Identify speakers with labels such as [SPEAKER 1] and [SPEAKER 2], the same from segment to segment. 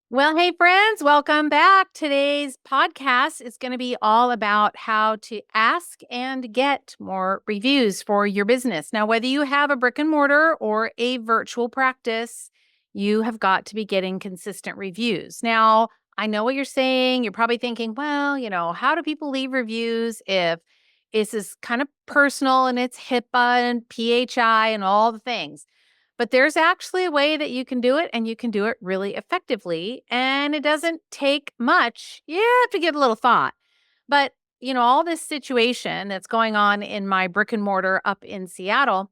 [SPEAKER 1] Well, hey, friends, welcome back. Today's podcast is going to be all about how to ask and get more reviews for your business. Now, whether you have a brick and mortar or a virtual practice, you have got to be getting consistent reviews. Now, I know what you're saying. You're probably thinking, well, how do people leave reviews if this is kind of personal and it's HIPAA and PHI and all the things? But there's actually a way that you can do it, and you can do it really effectively, and it doesn't take much. You have to give a little thought. But, all this situation that's going on in my brick and mortar up in Seattle,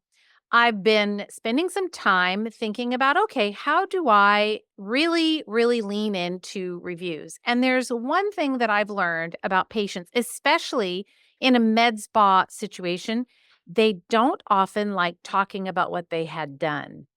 [SPEAKER 1] I've been spending some time thinking about, okay, how do I really, really lean into reviews? And there's one thing that I've learned about patients, especially in a med spa situation. They don't often like talking about what they had done.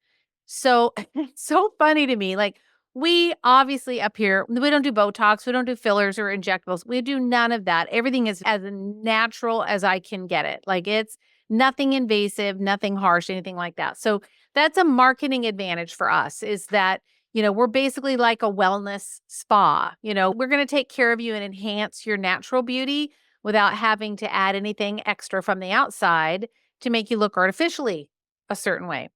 [SPEAKER 1] So it's so funny to me. Like, we obviously up here, we don't do Botox, we don't do fillers or injectables. We do none of that. Everything is as natural as I can get it. Like, it's nothing invasive, nothing harsh, anything like that. So that's a marketing advantage for us is that, we're basically like a wellness spa. We're going to take care of you and enhance your natural beauty without having to add anything extra from the outside to make you look artificially a certain way.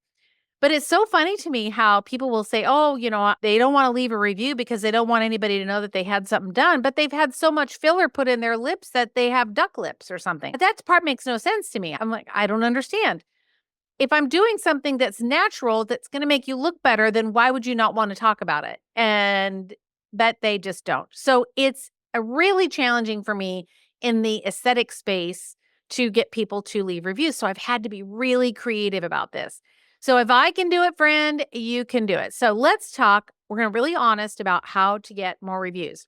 [SPEAKER 1] But it's so funny to me how people will say, oh, they don't want to leave a review because they don't want anybody to know that they had something done, but they've had so much filler put in their lips that they have duck lips or something. That part makes no sense to me. I'm like, I don't understand. If I'm doing something that's natural, that's going to make you look better, then why would you not want to talk about it? And but they just don't. So it's a really challenging for me in the aesthetic space to get people to leave reviews. So I've had to be really creative about this. So if I can do it, friend, you can do it. So let's talk. We're going to be really honest about how to get more reviews.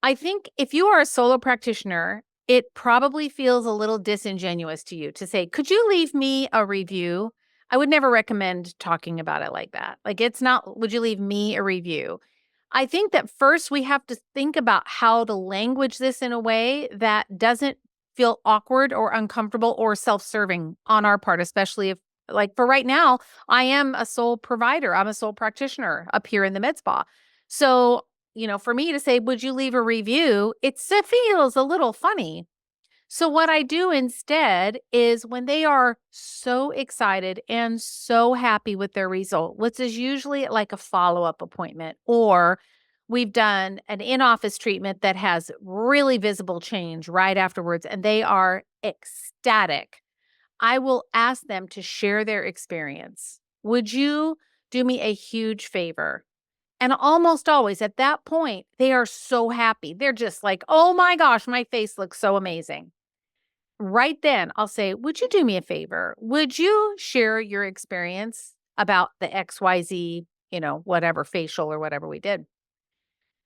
[SPEAKER 1] I think if you are a solo practitioner, it probably feels a little disingenuous to you to say, could you leave me a review? I would never recommend talking about it like that. Like, it's not, would you leave me a review? I think that first we have to think about how to language this in a way that doesn't feel awkward or uncomfortable or self serving on our part, especially if, like, for right now, I am a sole provider, I'm a sole practitioner up here in the med spa. So, for me to say, would you leave a review? It feels a little funny. So, what I do instead is when they are so excited and so happy with their result, which is usually like a follow up appointment, or we've done an in office treatment that has really visible change right afterwards, and they are ecstatic. I will ask them to share their experience. Would you do me a huge favor? And almost always at that point, they are so happy. They're just like, oh my gosh, my face looks so amazing. Right then, I'll say, would you do me a favor? Would you share your experience about the XYZ, whatever facial or whatever we did?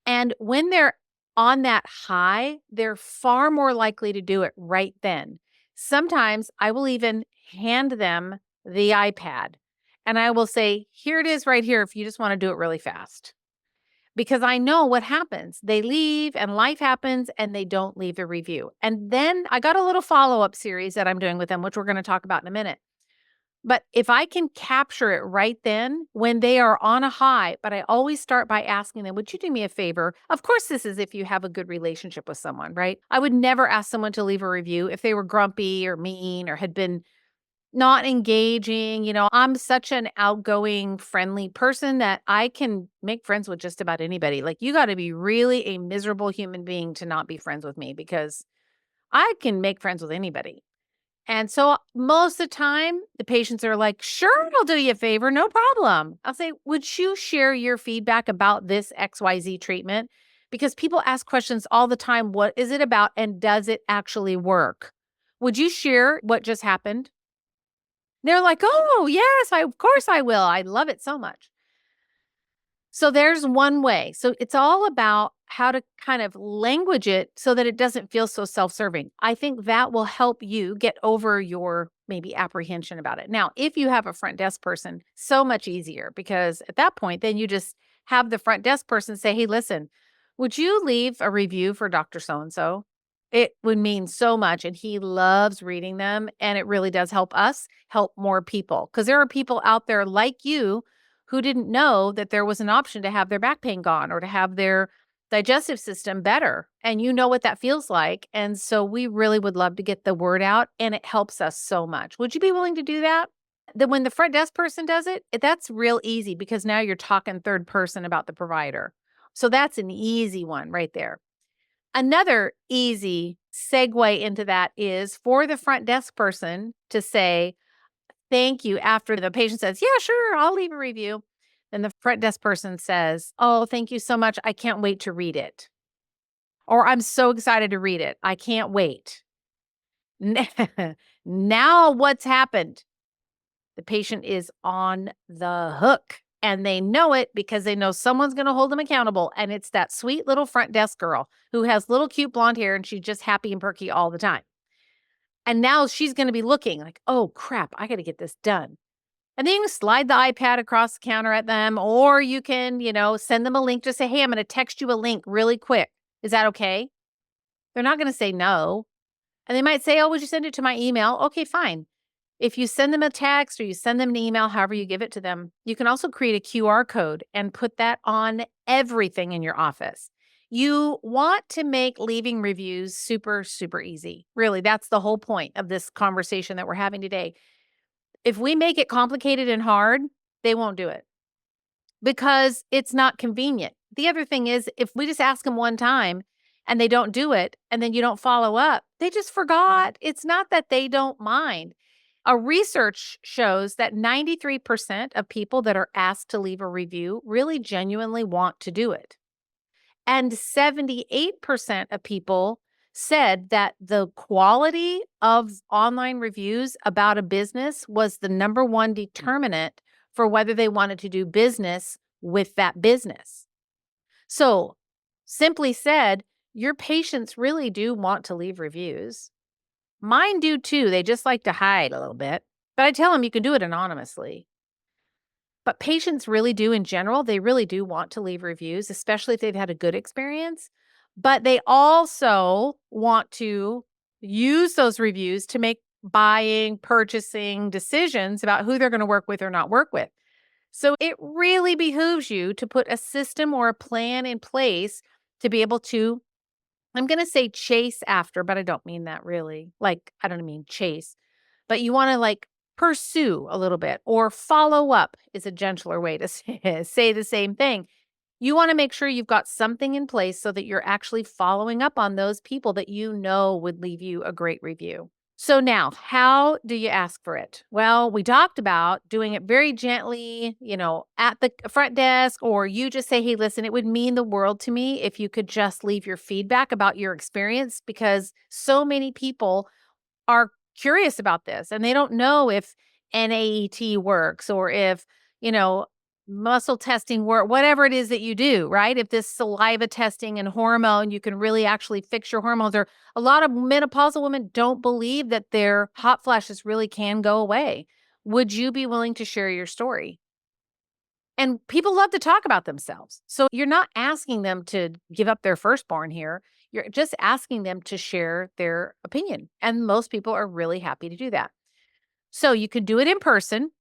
[SPEAKER 1] And when they're on that high, they're far more likely to do it right then. Sometimes I will even hand them the iPad and I will say, here it is right here if you just want to do it really fast. Because I know what happens. They leave and life happens and they don't leave the review. And then I got a little follow-up series that I'm doing with them, which we're going to talk about in a minute. But if I can capture it right then when they are on a high, but I always start by asking them, would you do me a favor? Of course, this is if you have a good relationship with someone, right? I would never ask someone to leave a review if they were grumpy or mean or had been not engaging. I'm such an outgoing, friendly person that I can make friends with just about anybody. Like, you got to be really a miserable human being to not be friends with me because I can make friends with anybody. And so most of the time, the patients are like, sure, I'll do you a favor. No problem. I'll say, would you share your feedback about this XYZ treatment? Because people ask questions all the time. What is it about? And does it actually work? Would you share what just happened? They're like, oh, yes, of course I will. I love it so much. So there's one way. So it's all about how to kind of language it so that it doesn't feel so self-serving. I think that will help you get over your maybe apprehension about it. Now, if you have a front desk person, so much easier because at that point, then you just have the front desk person say, hey, listen, would you leave a review for Dr. So-and-so? It would mean so much. And he loves reading them. And it really does help us help more people because there are people out there like you who didn't know that there was an option to have their back pain gone or to have their digestive system better. And you know what that feels like. And so we really would love to get the word out, and it helps us so much. Would you be willing to do that? Then when the front desk person does it, that's real easy because now you're talking third person about the provider. So that's an easy one right there. Another easy segue into that is for the front desk person to say, thank you after the patient says, yeah, sure, I'll leave a review. Then the front desk person says, oh, thank you so much. I can't wait to read it. Or I'm so excited to read it. I can't wait. Now what's happened? The patient is on the hook, and they know it because they know someone's going to hold them accountable. And it's that sweet little front desk girl who has little cute blonde hair and she's just happy and perky all the time. And now she's going to be looking like, oh crap, I got to get this done. And then you can slide the iPad across the counter at them, or you can, send them a link. Just say, hey, I'm going to text you a link really quick. Is that okay? They're not going to say no. And they might say, oh, would you send it to my email? Okay, fine. If you send them a text or you send them an email, however you give it to them, you can also create a QR code and put that on everything in your office. You want to make leaving reviews super, super easy. Really, that's the whole point of this conversation that we're having today. If we make it complicated and hard, they won't do it because it's not convenient. The other thing is, if we just ask them one time and they don't do it, and then you don't follow up, they just forgot. It's not that they don't mind. A research shows that 93% of people that are asked to leave a review really genuinely want to do it. And 78% of people said that the quality of online reviews about a business was the number one determinant for whether they wanted to do business with that business. So, simply said, your patients really do want to leave reviews. Mine do too. They just like to hide a little bit. But I tell them you can do it anonymously. But patients really do in general, they really do want to leave reviews, especially if they've had a good experience. But they also want to use those reviews to make buying, purchasing decisions about who they're going to work with or not work with. So it really behooves you to put a system or a plan in place to be able to, I'm going to say chase after, but I don't mean that really. Like, I don't mean chase, but you want to pursue a little bit, or follow up is a gentler way to say the same thing. You want to make sure you've got something in place so that you're actually following up on those people that you know would leave you a great review. So now, how do you ask for it? Well, we talked about doing it very gently, at the front desk, or you just say, hey, listen, it would mean the world to me if you could just leave your feedback about your experience, because so many people are curious about this and they don't know if NAET works, or if, muscle testing work, whatever it is that you do, right? If this saliva testing and hormone, you can really actually fix your hormones. Or a lot of menopausal women don't believe that their hot flashes really can go away. Would you be willing to share your story? And people love to talk about themselves. So you're not asking them to give up their firstborn here. You're just asking them to share their opinion. And most people are really happy to do that. So you can do it in person.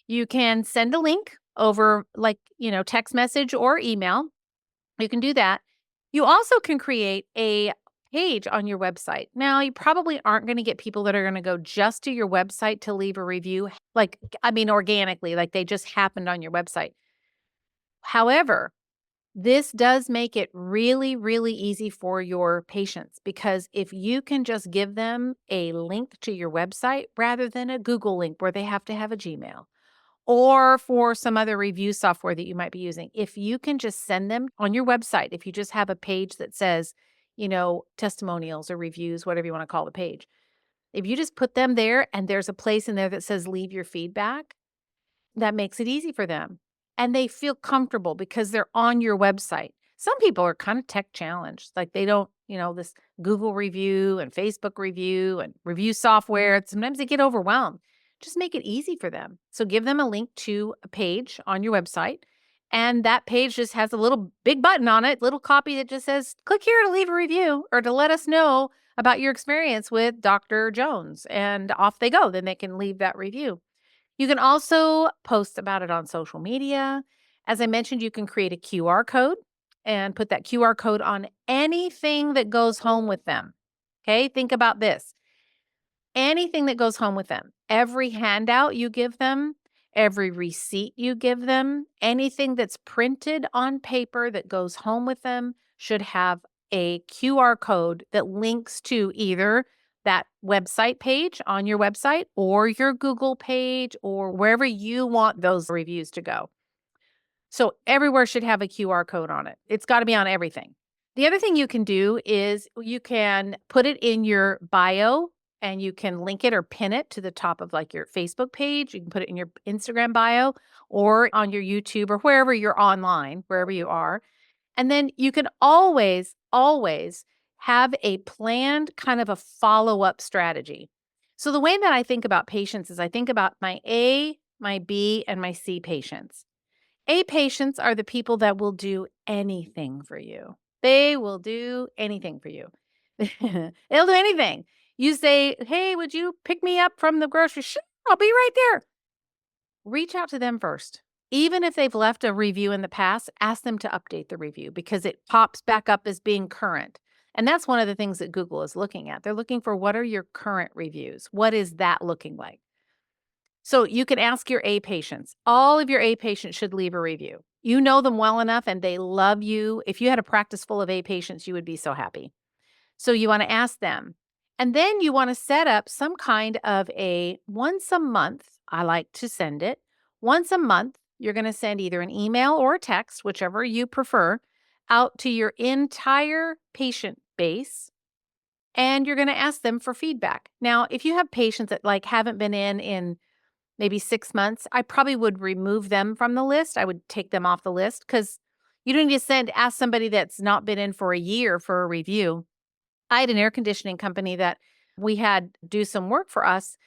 [SPEAKER 1] You can send a link over text message or email. You can do that. You also can create a page on your website. Now, you probably aren't going to get people that are going to go just to your website to leave a review, organically, like they just happened on your website. However, this does make it really, really easy for your patients, because if you can just give them a link to your website rather than a Google link where they have to have a Gmail, or for some other review software that you might be using, if you can just send them on your website, if you just have a page that says, testimonials or reviews, whatever you want to call the page, if you just put them there and there's a place in there that says leave your feedback, that makes it easy for them. And they feel comfortable because they're on your website. Some people are kind of tech challenged. Like they don't, this Google review and Facebook review and review software. Sometimes they get overwhelmed. Just make it easy for them. So give them a link to a page on your website. And that page just has a little big button on it, little copy that just says, click here to leave a review or to let us know about your experience with Dr. Jones. And off they go. Then they can leave that review. You can also post about it on social media. As I mentioned, you can create a QR code and put that QR code on anything that goes home with them. Okay, think about this. Anything that goes home with them, every handout you give them, every receipt you give them, anything that's printed on paper that goes home with them should have a QR code that links to either that website page on your website or your Google page or wherever you want those reviews to go. So everywhere should have a QR code on it. It's got to be on everything. The other thing you can do is you can put it in your bio and you can link it or pin it to the top of like your Facebook page. You can put it in your Instagram bio or on your YouTube or wherever you're online, wherever you are. And then you can always have a planned kind of a follow-up strategy. So the way that I think about patients is I think about my A, my B, and my C patients. A patients are the people that will do anything for you. They will do anything for you. They'll do anything. You say, "Hey, would you pick me up from the grocery?" "Sure, I'll be right there." Reach out to them first. Even if they've left a review in the past, ask them to update the review because it pops back up as being current. And that's one of the things that Google is looking at. They're looking for what are your current reviews? What is that looking like? So you can ask your A patients. All of your A patients should leave a review. You know them well enough and they love you. If you had a practice full of A patients, you would be so happy. So you want to ask them. And then you want to set up some kind of a once a month. I like to send it. Once a month, you're going to send either an email or a text, whichever you prefer, out to your entire patient base. And you're going to ask them for feedback. Now, if you have patients that like haven't been in maybe 6 months, I probably would remove them from the list. I would take them off the list because you don't need to ask somebody that's not been in for a year for a review. I had an air conditioning company that we had do some work for us,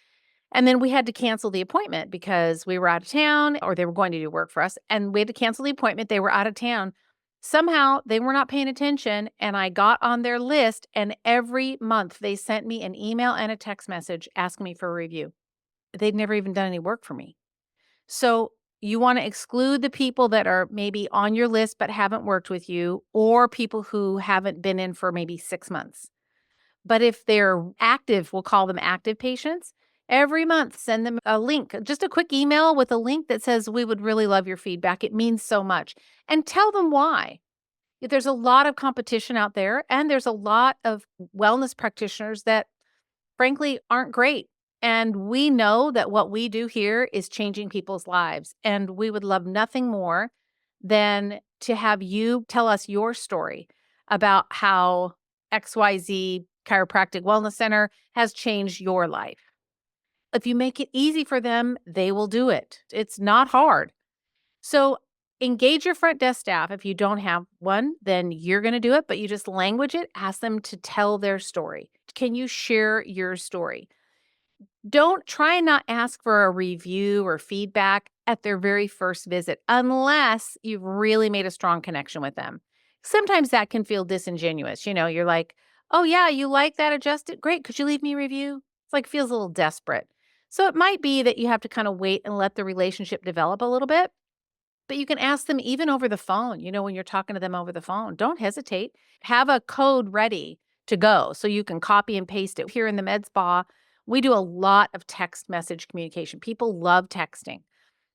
[SPEAKER 1] and then we had to cancel the appointment because we were out of town or they were going to do work for us, and we had to cancel the appointment. They were out of town. Somehow they were not paying attention, and I got on their list, and every month they sent me an email and a text message asking me for a review. They'd never even done any work for me. So you want to exclude the people that are maybe on your list but haven't worked with you or people who haven't been in for maybe 6 months. But if they're active, we'll call them active patients, every month send them a link, just a quick email with a link that says, "We would really love your feedback. It means so much." And tell them why. There's a lot of competition out there, and there's a lot of wellness practitioners that frankly aren't great. And we know that what we do here is changing people's lives. And we would love nothing more than to have you tell us your story about how XYZ Chiropractic Wellness Center has changed your life. If you make it easy for them, they will do it. It's not hard. So engage your front desk staff. If you don't have one, then you're going to do it, but you just language it. Ask them to tell their story. Can you share your story? Don't try and not ask for a review or feedback at their very first visit unless you've really made a strong connection with them. Sometimes that can feel disingenuous. You're like, "Oh, yeah, you like that adjusted? Great. Could you leave me a review?" It's like feels a little desperate. So it might be that you have to kind of wait and let the relationship develop a little bit. But you can ask them even over the phone, when you're talking to them over the phone. Don't hesitate. Have a code ready to go so you can copy and paste it. Here in the med spa, we do a lot of text message communication. People love texting.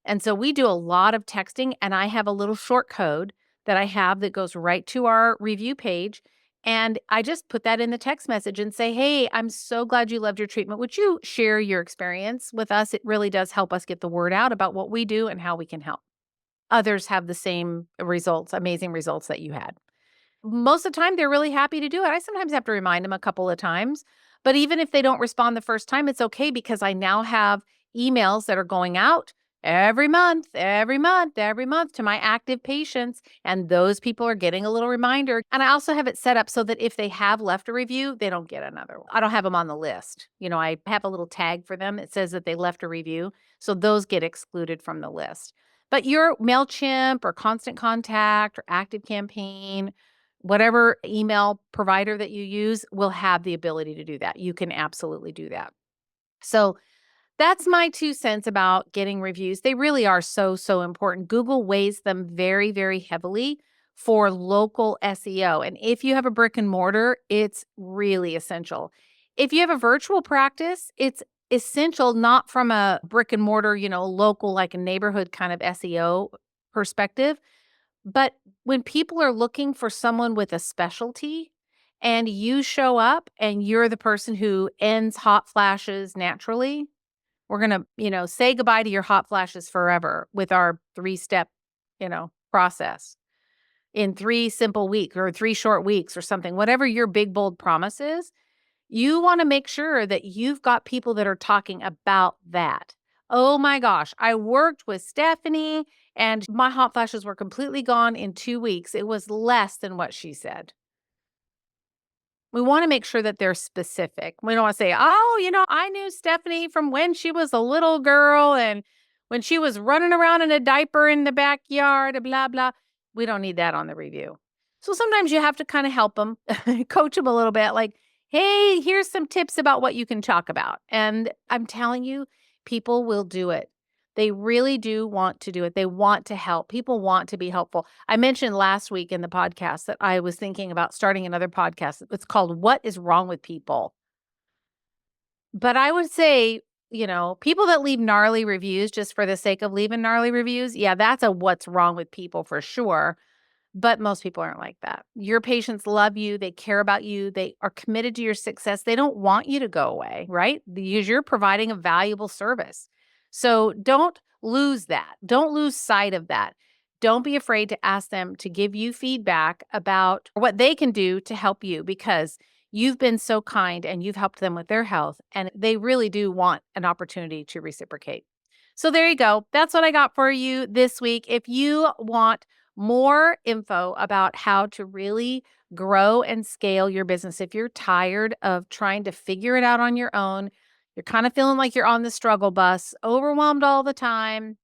[SPEAKER 1] And so we do a lot of texting, and I have a little short code that I have that goes right to our review page. And I just put that in the text message and say, "Hey, I'm so glad you loved your treatment. Would you share your experience with us? It really does help us get the word out about what we do and how we can help others have the same results, amazing results that you had." Most of the time, they're really happy to do it. I sometimes have to remind them a couple of times, but even if they don't respond the first time, it's okay because I now have emails that are going out every month to my active patients, and those people are getting a little reminder. And I also have it set up so that if they have left a review, they don't get another one. I don't have them on the list. I have a little tag for them. It says that they left a review, so those get excluded from the list. But your MailChimp or Constant Contact or Active Campaign, whatever email provider that you use will have the ability to do that. You can absolutely do that. So That's my 2 cents about getting reviews. They really are so, so important. Google weighs them very, very heavily for local SEO. And if you have a brick and mortar, it's really essential. If you have a virtual practice, it's essential not from a brick and mortar, local, like a neighborhood kind of SEO perspective. But when people are looking for someone with a specialty and you show up and you're the person who ends hot flashes naturally, we're gonna, say goodbye to your hot flashes forever with our 3-step, process in 3 simple weeks or 3 short weeks or something. Whatever your big, bold promise is, you wanna make sure that you've got people that are talking about that. "Oh my gosh, I worked with Stephanie and my hot flashes were completely gone in 2 weeks. It was less than what she said." We wanna make sure that they're specific. We don't wanna say, "Oh, I knew Stephanie from when she was a little girl and when she was running around in a diaper in the backyard, blah, blah." We don't need that on the review. So sometimes you have to kinda help them, coach them a little bit, like, "Hey, here's some tips about what you can talk about." And I'm telling you, people will do it. They really do want to do it. They want to help. People want to be helpful. I mentioned last week in the podcast that I was thinking about starting another podcast. It's called What is Wrong with People? But I would say, people that leave gnarly reviews just for the sake of leaving gnarly reviews, yeah, that's a what's wrong with people for sure. But most people aren't like that. Your patients love you. They care about you. They are committed to your success. They don't want you to go away, right? Because you're providing a valuable service. So don't lose that. Don't lose sight of that. Don't be afraid to ask them to give you feedback about what they can do to help you because you've been so kind and you've helped them with their health. And they really do want an opportunity to reciprocate. So there you go. That's what I got for you this week. If you want more info about how to really grow and scale your business. If you're tired of trying to figure it out on your own, you're kind of feeling like you're on the struggle bus, overwhelmed all the time,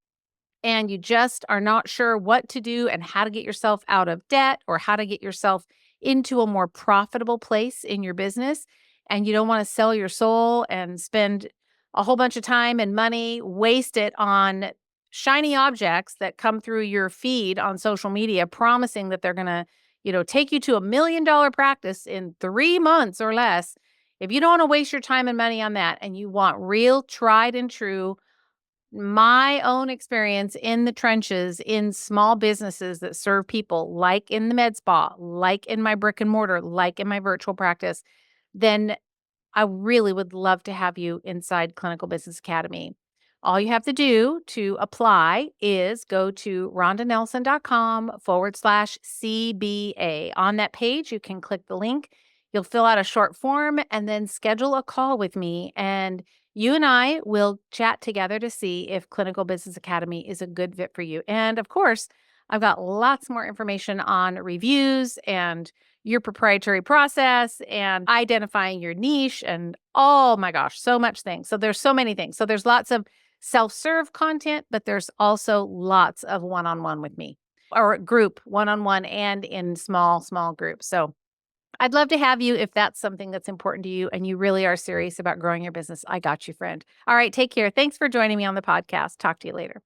[SPEAKER 1] and you just are not sure what to do and how to get yourself out of debt or how to get yourself into a more profitable place in your business, and you don't want to sell your soul and spend a whole bunch of time and money, waste it on shiny objects that come through your feed on social media promising that they're going to, take you to $1 million practice in 3 months or less. If you don't want to waste your time and money on that and you want real tried and true my own experience in the trenches in small businesses that serve people, like in the med spa, like in my brick and mortar, like in my virtual practice, then I really would love to have you inside Clinical Business Academy. All you have to do to apply is go to rondanelson.com/CBA. On that page, you can click the link. You'll fill out a short form and then schedule a call with me. And you and I will chat together to see if Clinical Business Academy is a good fit for you. And of course, I've got lots more information on reviews and your proprietary process and identifying your niche and oh my gosh, so much things. So there's so many things. So there's lots of self-serve content, but there's also lots of one-on-one with me or group one-on-one and in small groups. So I'd love to have you if that's something that's important to you and you really are serious about growing your business. I got you, friend. All right, take care. Thanks for joining me on the podcast. Talk to you later.